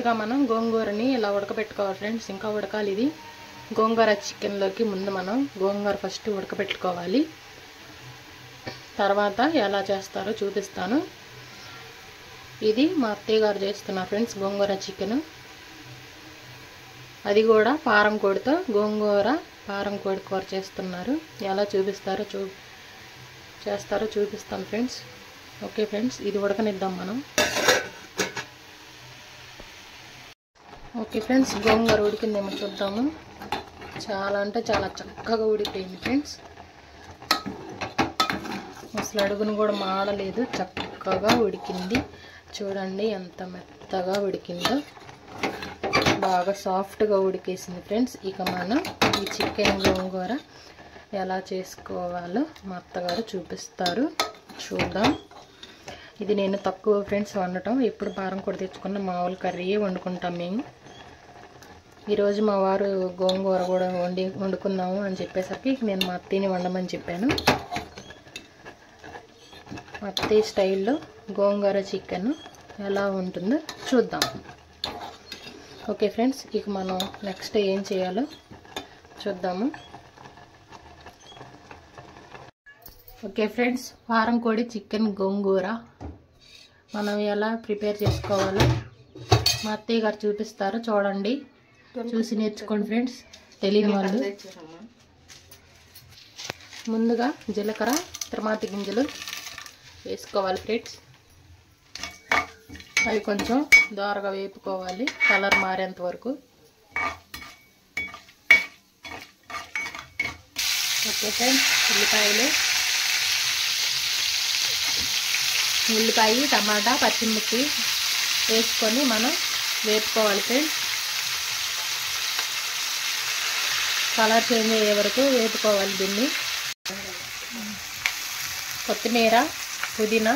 ముందుగా మనం గోంగూరని ఇలా ఉడకబెట్టుకోవాలి ఫ్రెండ్స్. ఇంకా ఉడకాలి ఇది. గోంగూర చికెన్లోకి ముందు మనం గోంగూర ఫస్ట్ ఉడకబెట్టుకోవాలి. తర్వాత ఎలా చేస్తారో చూపిస్తాను. ఇది మా అత్తయ్య గారు చేస్తున్నారు ఫ్రెండ్స్ గోంగూర చికెన్. అది కూడా పారం కోడితో గోంగూర పారం కోడి కూర చేస్తున్నారు. ఎలా చేస్తారో చూపిస్తాను ఫ్రెండ్స్. ఓకే ఫ్రెండ్స్, ఇది ఉడకనిద్దాం మనం. ఓకే ఫ్రెండ్స్, గోంగూర ఉడికిందేమో చూద్దాము. చాలా అంటే చాలా చక్కగా ఉడికిపోయింది ఫ్రెండ్స్. అసలు అడుగును కూడా మాడలేదు, చక్కగా ఉడికింది. చూడండి ఎంత మెత్తగా ఉడికిందో, బాగా సాఫ్ట్గా ఉడికేసింది ఫ్రెండ్స్. ఇక మనం ఈ చికెన్ గోంగూర ఎలా చేసుకోవాలో మా అత్తగారు చూపిస్తారు, చూద్దాం. ఇది నేను తక్కువ ఫ్రెండ్స్ వండటం. ఎప్పుడు పారం కూడా తెచ్చుకున్న మామూలు కర్రీ వండుకుంటాం మేము. ఈరోజు మా వారు గోంగూర కూడా వండుకుందాము అని చెప్పేసరికి నేను మా అత్తయ్యని వండమని చెప్పాను. మా అత్తయ్య స్టైల్లో గోంగూర చికెన్ ఎలా ఉంటుందో చూద్దాం. ఓకే ఫ్రెండ్స్, ఇక మనం నెక్స్ట్ ఏం చేయాలో చూద్దాము. ఓకే ఫ్రెండ్స్, పారం కోడి చికెన్ గోంగూర మనం ఎలా ప్రిపేర్ చేసుకోవాలో మా అత్తయ్య గారు చూపిస్తారు, చూడండి. చూసి నేర్చుకోండి ఫ్రెండ్స్, తెలియని వాళ్ళు. ముందుగా జీలకర్ర, తిరుమాతి గింజలు వేసుకోవాలి ఫ్రెండ్స్. అవి కొంచెం దోరగా వేపుకోవాలి, కలర్ మారేంత వరకు. ఓకే ఫ్రెండ్స్, ఉల్లిపాయ, టమాటా, పచ్చిమిర్చి వేసుకొని మనం వేపుకోవాలి ఫ్రెండ్స్. కలర్ చేంజ్ అయ్యే వరకు వేపుకోవాలి దీన్ని. కొత్తిమీర, పుదీనా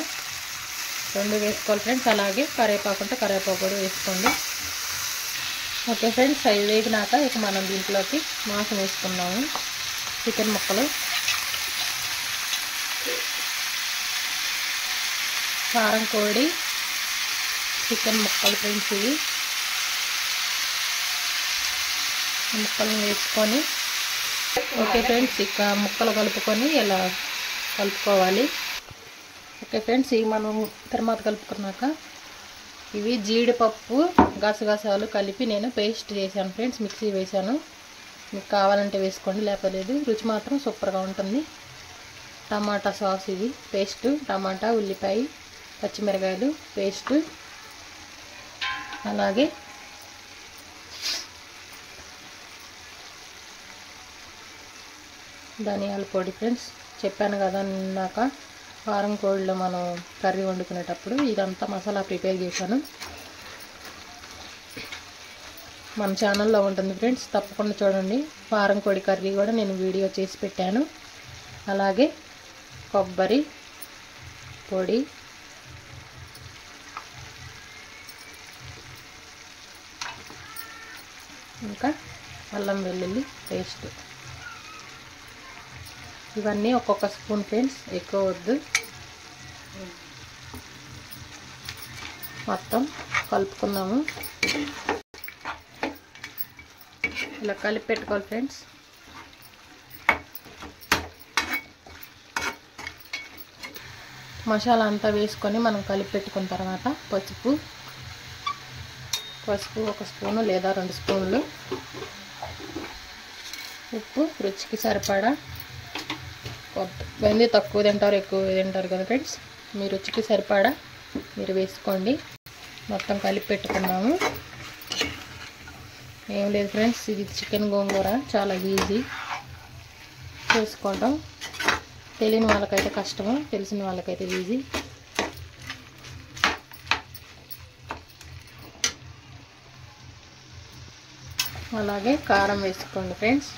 రెండు వేసుకోవాలి ఫ్రెండ్స్. అలాగే కరివేపాకు కూడా వేసుకోండి. ఓకే ఫ్రెండ్స్, అవి వేగినాక ఇక మనం దీంట్లోకి మాంసం వేసుకున్నాము. చికెన్ ముక్కలు, కారం కోడి చికెన్ ముక్కలు ఫ్రెండ్స్. ఇవి ముక్కలను వేసుకొని ఓకే ఫ్రెండ్స్, ఇక ముక్కలు కలుపుకొని ఇలా కలుపుకోవాలి. ఓకే ఫ్రెండ్స్, ఇవి మనం తర్వాత కలుపుకున్నాక ఇవి జీడిపప్పు, గసగసాలు కలిపి నేను పేస్ట్ చేశాను ఫ్రెండ్స్. మిక్సీ వేసాను. మీకు కావాలంటే వేసుకోండి, లేకపోతే లేదు. రుచి మాత్రం సూపర్గా ఉంటుంది. టమాటా సాస్ ఇది పేస్ట్, టమాటా, ఉల్లిపాయ, పచ్చిమిరకాయలు పేస్ట్, అలాగే ధనియాల పొడి ఫ్రెండ్స్. చెప్పాను కదా ఇందాక పారం కోడిలో మనం కర్రీ వండుకునేటప్పుడు ఇదంతా మసాలా ప్రిపేర్ చేశాను. మన ఛానల్లో ఉంటుంది ఫ్రెండ్స్, తప్పకుండా చూడండి. పారం కోడి కర్రీ కూడా నేను వీడియో చేసి పెట్టాను. అలాగే కొబ్బరి పొడి, ఇంకా అల్లం వెల్లుల్లి పేస్ట్, ఇవన్నీ ఒక్కొక్క స్పూన్ ఫ్రెండ్స్, ఎక్కువ వద్దు. మొత్తం కలుపుకున్నాము. ఇలా కలిపి పెట్టుకోవాలి ఫ్రెండ్స్. మసాలా అంతా వేసుకొని మనం కలిపి పెట్టుకున్న తర్వాత పసుపు 1 స్పూను లేదా 2 స్పూన్లు, ఉప్పు రుచికి సరిపడా. కొంతమంది తక్కువ తింటారు, ఎక్కువ తింటారు కదా ఫ్రెండ్స్, మీ రుచికి సరిపడా మీరు వేసుకోండి. మొత్తం కలిపి పెట్టుకున్నాము. ఏం లేదు ఫ్రెండ్స్, ఇది చికెన్ గోంగూర చాలా ఈజీ చేసుకోవడం. తెలియని వాళ్ళకైతే కష్టము, తెలిసిన వాళ్ళకైతే ఈజీ. అలాగే కారం వేసుకోండి ఫ్రెండ్స్.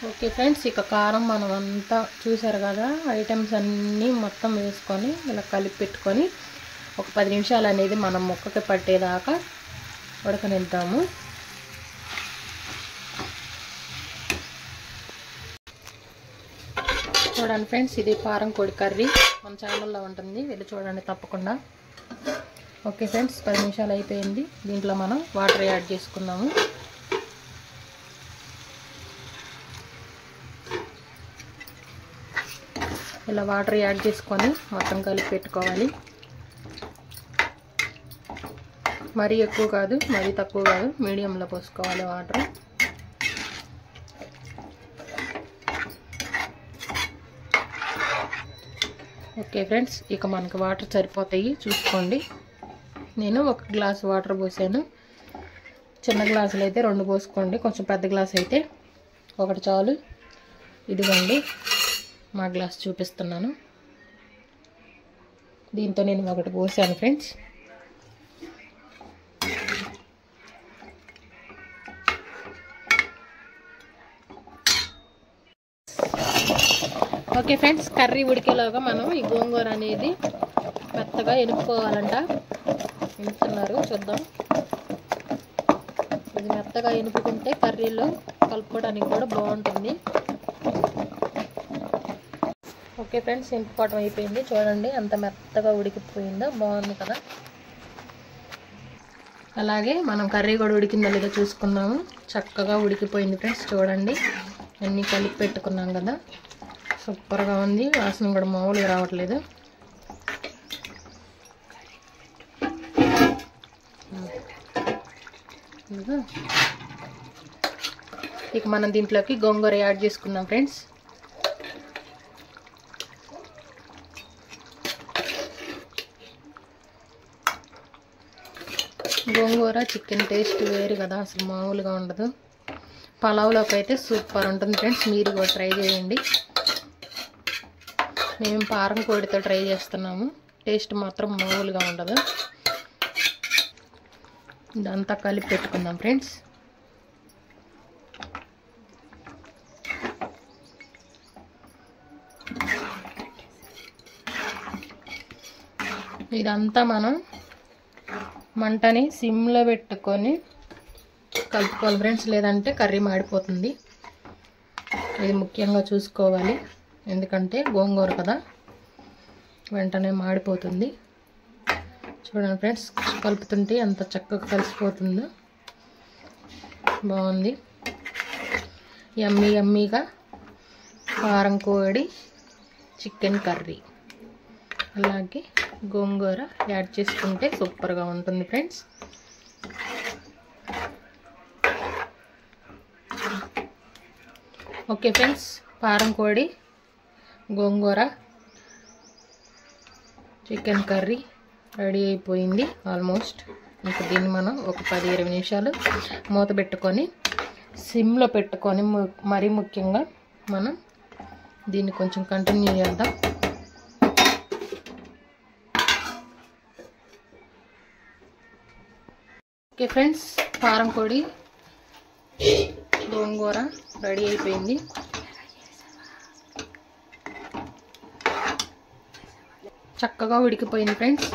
ఓకే ఫ్రెండ్స్, ఇక కారం మనం అంతా చూసారు కదా, ఐటమ్స్ అన్నీ మొత్తం వేసుకొని ఇలా కలిపి పెట్టుకొని ఒక 10 నిమిషాలు అనేది మనం ముక్కకి పట్టేదాకా ఉడకనిద్దాము. చూడండి ఫ్రెండ్స్, ఇది పారం కోడి కర్రీ మన ఛానల్లో ఉంటుంది, వెళ్ళి చూడండి తప్పకుండా. ఓకే ఫ్రెండ్స్, 10 నిమిషాలు అయిపోయింది. దీంట్లో మనం వాటర్ యాడ్ చేసుకున్నాము. ఇలా వాటర్ యాడ్ చేసుకొని మొత్తం కలిపి పెట్టుకోవాలి. మరీ ఎక్కువ కాదు, మరీ తక్కువ కాదు, మీడియంలో పోసుకోవాలి వాటర్. ఓకే ఫ్రెండ్స్, ఇక మనకు వాటర్ సరిపోతాయి చూసుకోండి. నేను 1 గ్లాస్ వాటర్ పోసాను. చిన్న గ్లాసులు అయితే 2 పోసుకోండి, కొంచెం పెద్ద గ్లాస్ అయితే 1 చాలు. ఇదిగోండి మా గ్లాస్ చూపిస్తున్నాను. దీంతో నేను 1 పోసాను ఫ్రెండ్స్. ఓకే ఫ్రెండ్స్, కర్రీ ఉడికేలాగా మనం ఈ గోంగూర అనేది మెత్తగా ఎనుపుకోవాలంట. ఎనుపుతున్నారు, చూద్దాం. ఇది మెత్తగా ఎనుపుకుంటే కర్రీలో కలుపుకోవడానికి కూడా బాగుంటుంది. ఓకే ఫ్రెండ్స్, ఎనుపుకోవటం అయిపోయింది. చూడండి ఎంత మెత్తగా ఉడికిపోయిందో, బాగుంది కదా. అలాగే మనం కర్రీ కూడా ఉడికిందో లేదో చూసుకుందాము. చక్కగా ఉడికిపోయింది ఫ్రెండ్స్. చూడండి, అన్నీ కలిపి పెట్టుకున్నాం కదా, సూపర్గా ఉంది. వాసన కూడా మామూలుగా రావట్లేదు. ఇక మనం దీంట్లోకి గోంగూర యాడ్ చేసుకుందాం ఫ్రెండ్స్. గోంగూర చికెన్ టేస్ట్ వేరు కదా, అసలు మామూలుగా ఉండదు. పలావ్లోకి అయితే సూపర్ ఉంటుంది ఫ్రెండ్స్, మీరు కూడా ట్రై చేయండి. మేము పారం కోడితో ట్రై చేస్తున్నాము, టేస్ట్ మాత్రం మామూలుగా ఉండదు. ఇదంతా కలిపి పెట్టుకుందాం ఫ్రెండ్స్. ఇదంతా మనం మంటని సిమ్లో పెట్టుకొని కలుపుకోవాలి ఫ్రెండ్స్, లేదంటే కర్రీ మాడిపోతుంది. ఇది ముఖ్యంగా చూసుకోవాలి, ఎందుకంటే గోంగూర కదా, వెంటనే మాడిపోతుంది. చూడండి ఫ్రెండ్స్, కలుపుతుంటే ఎంత చక్కగా కలిసిపోతుందో, బాగుంది. యమ్మీగా పారం కోడి చికెన్ కర్రీ అలాగే గోంగూర యాడ్ చేసుకుంటే సూపర్గా ఉంటుంది ఫ్రెండ్స్. ఓకే ఫ్రెండ్స్, పారం కోడి గోంగూర చికెన్ కర్రీ రెడీ అయిపోయింది ఆల్మోస్ట్. ఇంకా దీన్ని మనం ఒక 10-20 నిమిషాలు మూత పెట్టుకొని సిమ్లో పెట్టుకొని, మరీ ముఖ్యంగా మనం దీన్ని కొంచెం కంటిన్యూ చేద్దాం. ఓకే ఫ్రెండ్స్, పారం కోడి గోంగూర రెడీ అయిపోయింది. చక్కగా ఉడికిపోయింది ఫ్రెండ్స్.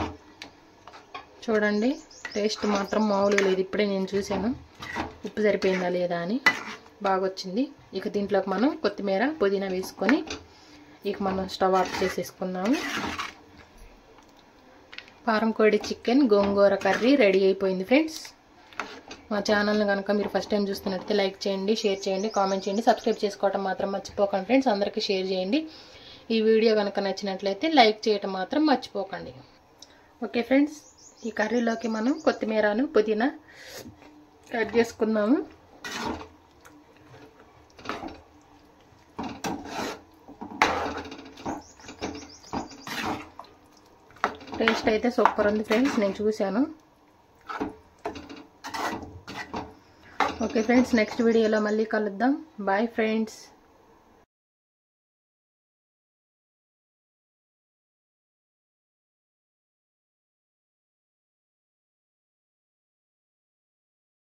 చూడండి, టేస్ట్ మాత్రం మామూలుగా లేదు. ఇప్పుడే నేను చూశాను ఉప్పు సరిపోయిందా లేదా అని, బాగా వచ్చింది. ఇక దీంట్లోకి మనం కొత్తిమీర పుదీనా వేసుకొని ఇక మనం స్టవ్ ఆఫ్ చేసేసుకున్నాము. పారం కోడి చికెన్ గోంగూర కర్రీ రెడీ అయిపోయింది ఫ్రెండ్స్. మా ఛానల్ని కనుక మీరు ఫస్ట్ టైం చూస్తున్నట్లయితే లైక్ చేయండి, షేర్ చేయండి, కామెంట్ చేయండి, సబ్స్క్రైబ్ చేసుకోవడం మాత్రం మర్చిపోకండి ఫ్రెండ్స్. అందరికీ షేర్ చేయండి. ఈ వీడియో కనుక నచ్చినట్లయితే లైక్ చేయడం మాత్రం మర్చిపోకండి. ఓకే ఫ్రెండ్స్, ఈ కర్రీలోకి మనం కొత్తిమీరను పుదీనా కట్ చేసుకుందాము. టేస్ట్ అయితే సూపర్ ఉంది ఫ్రెండ్స్, నేను చూశాను. ఓకే ఫ్రెండ్స్, నెక్స్ట్ వీడియోలో మళ్ళీ కలుద్దాం. Bye friends.